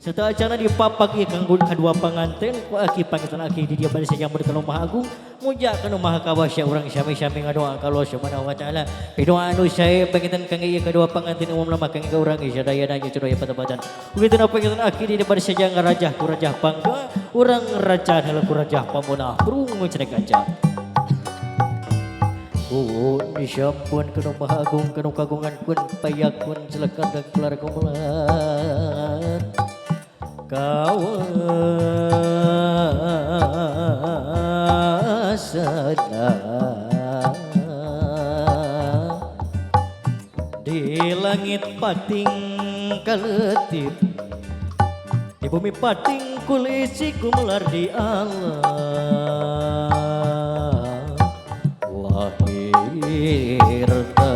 Serta acara dipapak ieu kanggo kadua panganten ku aki pangitan aki di dia bari sajamur ka Maha Agung muja kana Maha Kawasya urang sami-sami ngadoa ka Allah Subhanahu wa taala. Doa anu sae pangitan kangge ieu kadua panganten umum lama kangge urang ieu sadayana nya curaya patapatan. Begitu pangitan aki di dia bari sajang rajah ku rajah pangga urang raja heula ku rajah pamunah brung cenah kaca. Disampun kanu Maha Agung kanu kagungan kun payakun celekan dan kelar kumulan kawasana di langit pating kaletip di bumi pating kulisi kumular di Allah lahirna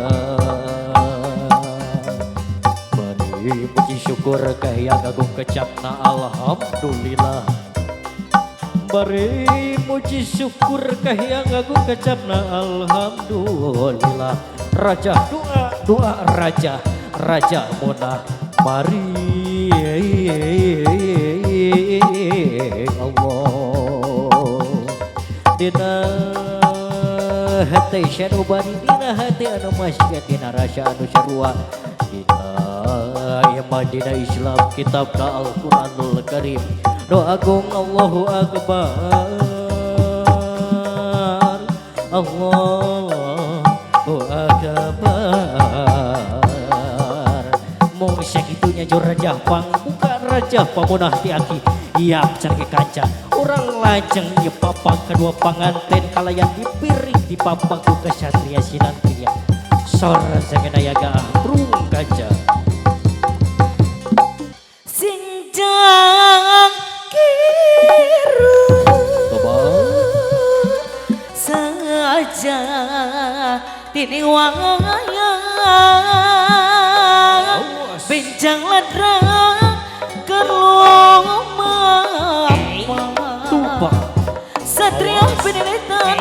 bari puji syukur kahiyang agung kecapna alhamdulillah bari puji syukur kahiyang agung kecapna alhamdulillah raja doa raja munah mari Allah dina hati syarubani dina hati anu masyiat dina rasa anu sarua dina yang madina Islam kitabna Al-Quranul Karim doa agung Allahu Akbar Allahu Akbar mung sakitunya jo rajah pang bukan rajah pamunah ti aki iya carke kaca orang lajeng di papak kedua panganten kalayan dipiring di papak ku kesatria sinantria sora sangenayaga brung kaca sinjang kiru saja tini wayang bincang ladra Satria penilitan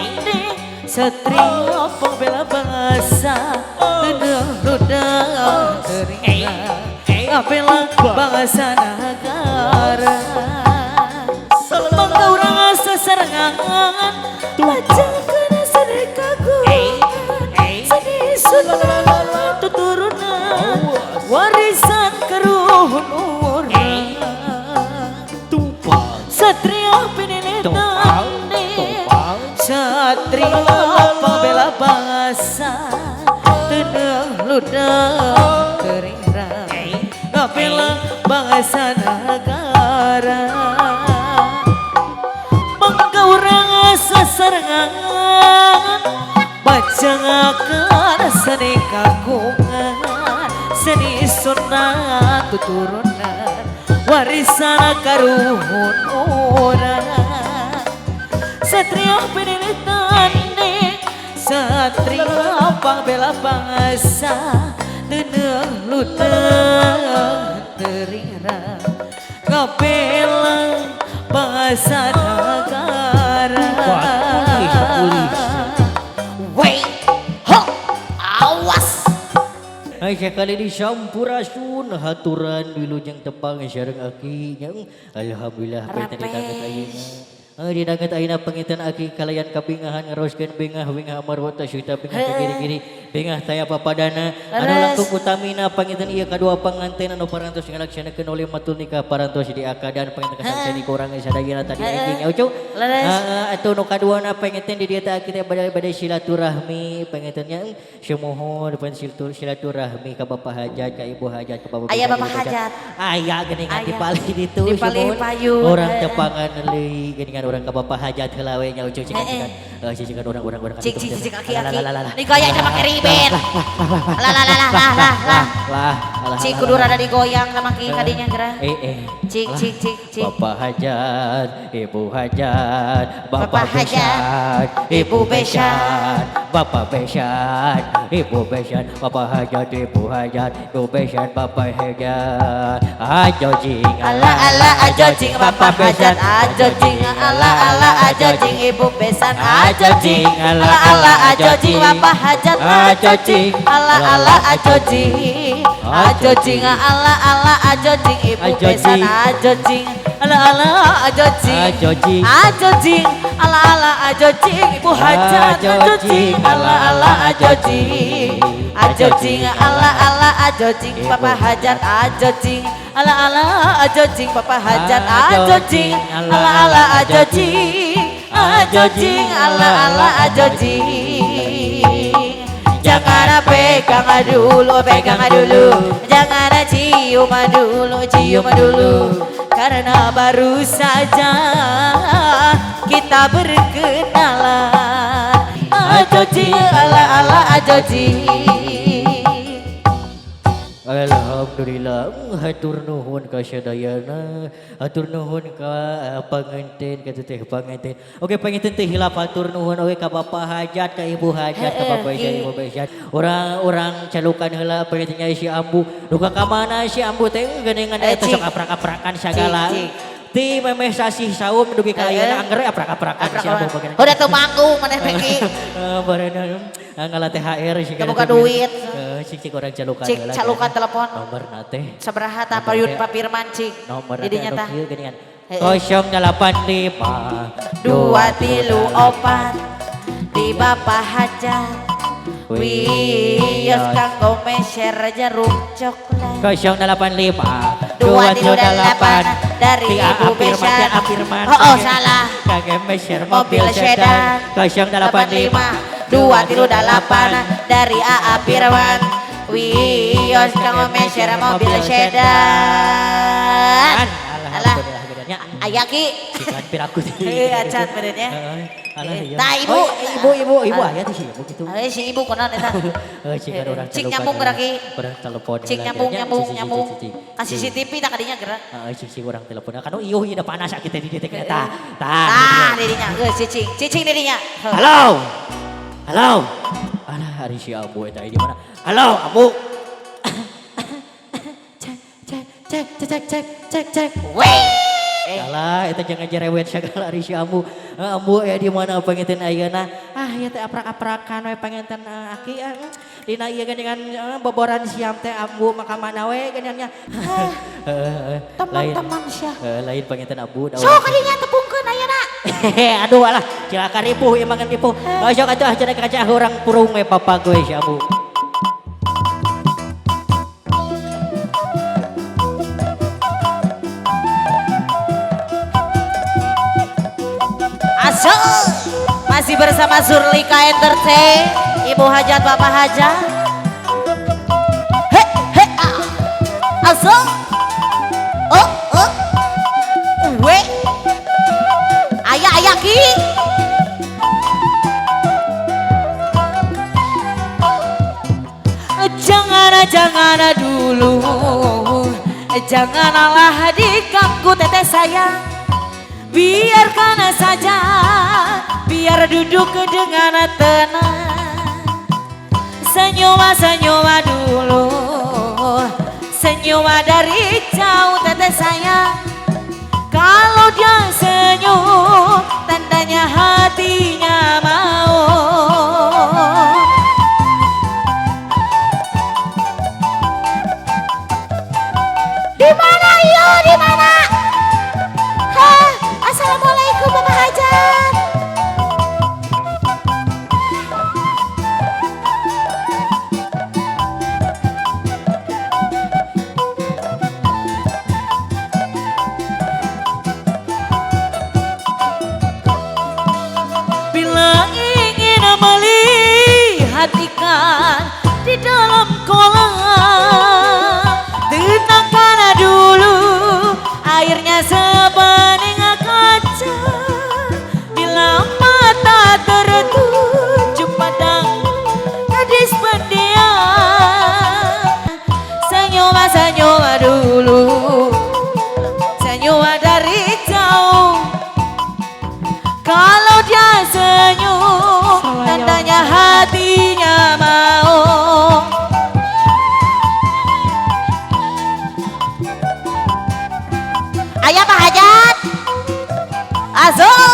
Satria pembela bangsa Luda Apela bangsa negara Bangga urang asa sarangan Baca kena sedekaku Sedih sunnah tuturunan Warisan keruhun Satria penilitan Satria pembela bangsa Tenang ludah keringrang Pembela bangsa negara Bangga urang asa sarangan Bacangakan seni kagungan Seni sunnah tuturunan Warisan karuhun orang Satria penilitan Satria pembela bangsa Tenang ludah teringrang Ngapela bangsa negara Wait, ho, awas Hai sekali di sampurasun haturan wilujeng tepang sareng aki yang alhamdulillah pertanda kanget ayeuna di danget ayeuna pangitan aki kalayan kabingahan ngaroskeun bengah amarwa tasyita bengah kiri-kiri bengah taya papadana anu langkung utamina pangitan ieu kadua panganten anu parantos ngalaksanakeun oleh matul nikah parantos di akadan pangitan kasangseni kurang sadayana tadi ending ucu atuh nu kaduana pangitan di dieu teh aki teh bade silaturahmi pangitannya semohon pan silaturahmi ka bapak hajat ka ibu hajat ka bapak aya bapak hajat aya geuningan dipalih ditu dipalih payun urang tepangan leuy geuningan urang ka bapak hajat heula we nya ucu cikan urang cik aki ni gaya aja make ribet cik kudu rada digoyang sama ki kadinya gerah cik bapak hajat ibu hajat bapak hajat ibu besan bapak besan ibu besan bapak hajat ibu hajat ibu besan bapak hajat ajo jing ala ajo jing bapak hajat ajo jing ala ajo jing ibu besan ajo jing ala ajo jing bapak hajat ajo jing ala ajo jing ajo cing ala ala ajo cing ibu Ajo besan cing. ajo cing ala ala ajo cing Ajo cing. ajo cing ala ala ajo cing ibu hajat ajo cing ala ala ajo cing ajo cing ala ala ajo cing papa hajat ajo cing ala ala ajo cing papa hajat ajo cing ala ala ajo cing ajo cing ala ala ajo cing jangan pegang dulu jangan cium dulu karena baru saja kita berkenalan ajo cing ala ala ajo cing. Alhamdulillah, hatur nuhun ka sadayana, hatur nuhun ka panganten, ka teteh panganten. Oke panganten teh hilap hatur nuhun oke ka bapak hajat, ka ibu hajat, ka bapak hajat, ibu hajat. Orang calukan heula pangantennya si Ambu. Duka ka mana si Ambu teh geuningan eta sok aprak-aprakan sagala. Ti memeh sasih saum dugi ka ayeuna angger aprak-aprakan si Ambu bagian. Udah tuh manggung maneh teh ki. Barana ngala THR sih Kebuka duit. Cik orang calukan Cik calukan telepon. Nomor nate. Sabaraha tah Pak Firman cik. Nomor Didinya tah. 085 234 di Bapak Hajat. Wios kanggo meser jeruk coklat. 085 238 dari Ibu Besan. Afirman. Oh salah. Kagak meser Mobil sedan 085 238 dari AA Firman. Wios kanggo meser mobil sedan. Alah. Aya ki. Sikan piraku. Acan benernya. Alah iya. Nah ibu. Ibu aya tuh sih ibu gitu. Si ibu konon eta. Cikan orang Cik nyambung gerak ki. Orang telepon. Cik nyambung. Kasih CCTV tak kadinya gerak. Cik orang telepon. Kan ieuh ieu panas kita di detek eta. Tah dirinya geus cicing dirinya. Halo. Alah hari si Abu eta di mana? Halo Abu. Cek. Weh. Alah eta jangan jerewet sagala hari si Abu. Abu ya di mana panginten ayeuna? Ya teh aprak-aprakan we panginten aki dina ieu dengan boboran siam teh Abu maka mana we geunnya. Teman-teman sia. Lain panginten Abu. So kadinya tepungkeun ayeuna. Aduh alah cilaka ripuh ieu mangan ripuh. Sok atuh cenah kaca urang purung we papa gue si Abu. Masih bersama Surlika Entertain, Ibu Hajat, Bapak Hajat. Asal. We. Ayah ki. Jangan dulu. Janganlah diganggu teteh sayang. Biarkan saja, biar duduk dengan tenang. Senyum dulu, senyum dari jauh teteh sayang. Kalau dia senyum, tandanya hatinya mau. Di mana yo, di mana? Assalamualaikum Bapak Hajat. Bila ingin melihat ikan di dalam kolam, tenangkan dulu airnya sebening kaca. Bila mata tertuju padang gadis pendiam, senyum dulu, senyum dari jauh. Kalau dia senyum, tandanya hatinya mau. Ayah Pak Hajat. Azul.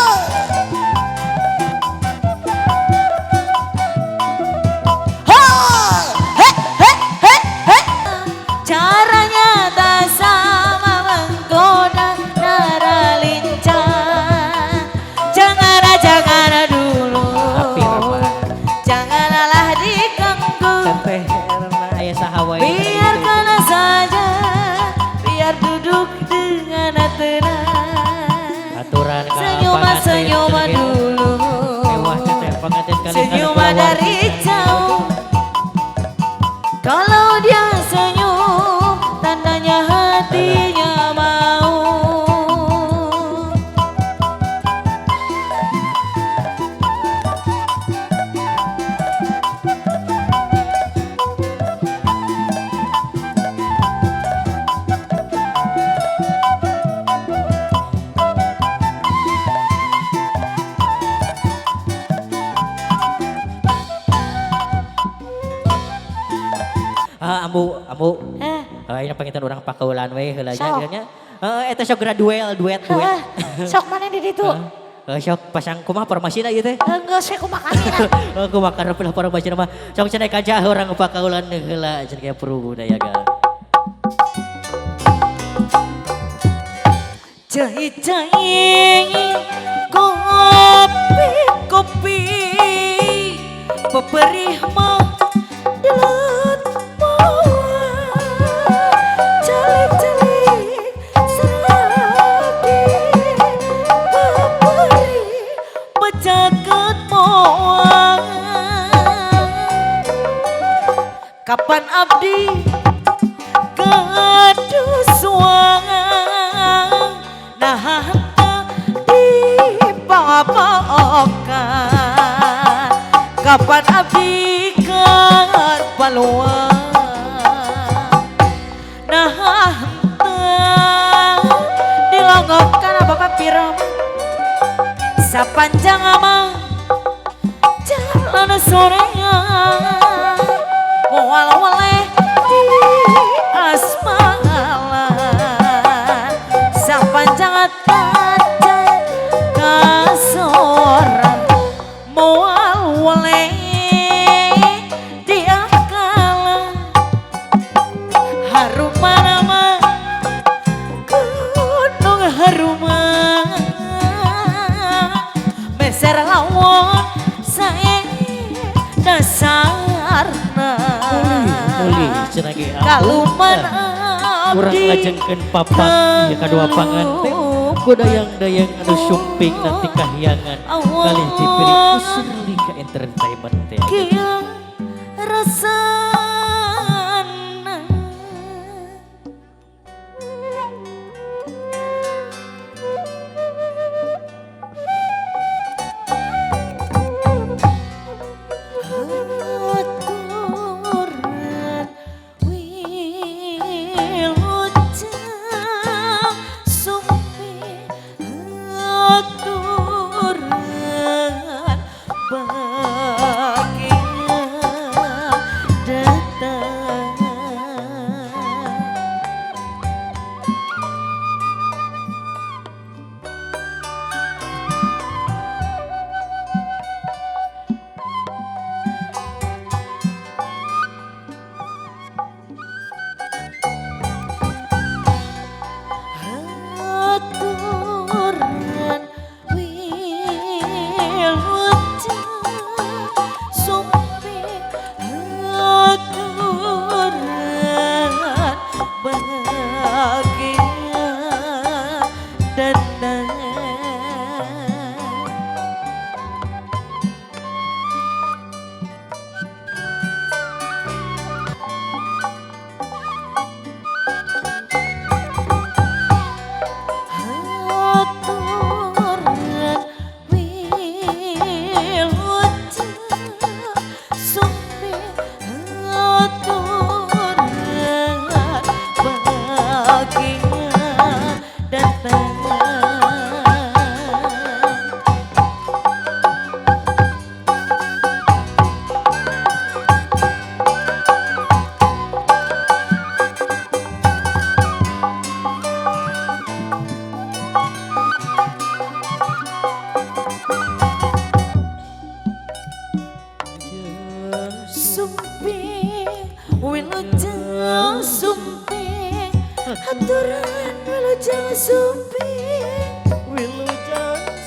Aroma dulu Mewah teteh pengantin kali senyum dari jauh. Kalau dia senyum tandanya hatinya mau. Ambu. Ini pengintan orang pakaulan we heula nya. Eta sok duet. Sok mana di ditu? Sok pasang kumaha formasina ieu teh. Geus we kumaha Kumaha kana formasina mah. Sok cenah kaca orang pakaulan heula cenah kayak peru dayaga. Cai kopi peperih mah dilut celik seragi peperih pejagat moang. Kapan abdi gaduh suang nah dipapaokan. Kapan abdi kan paluang nah dilongokkan apa pirang sapanjang ama jalan sorean moal oleh di asmalan sapanjang tajan kasoran moal oleh di akal haruman nama gunung haruman meser lawon saya dasarna Muli cenah ge kaluman urang abdi lajengkeun papak ya kadua pangan teh kudayang-dayang anu sumping nanti kahyangan kali diberi usul ka entertainment teh. kieu rasana. Aturan wilujeng sumpi aturan bagian datang. Aturan wilujeng sumpi aturan bagian datang. Aturan wilujeng sumpi aturan bagian datang. Sumping wilujeng sumping aturan wilujeng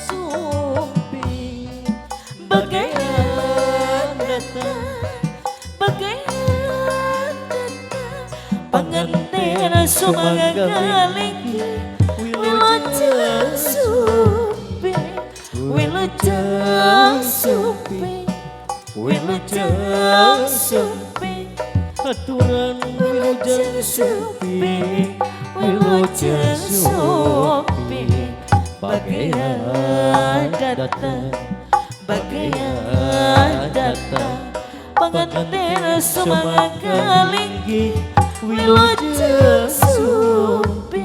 sumping bagaian datang pengantin sumangga kalingki wilujeng sumping Wilujeng Supi, Wilujeng Supi, Aturan Wilujeng Supi, Wilujeng Supi, bagaian datang, bagaian datang, pengantin sumangga linggi, Wilujeng Supi.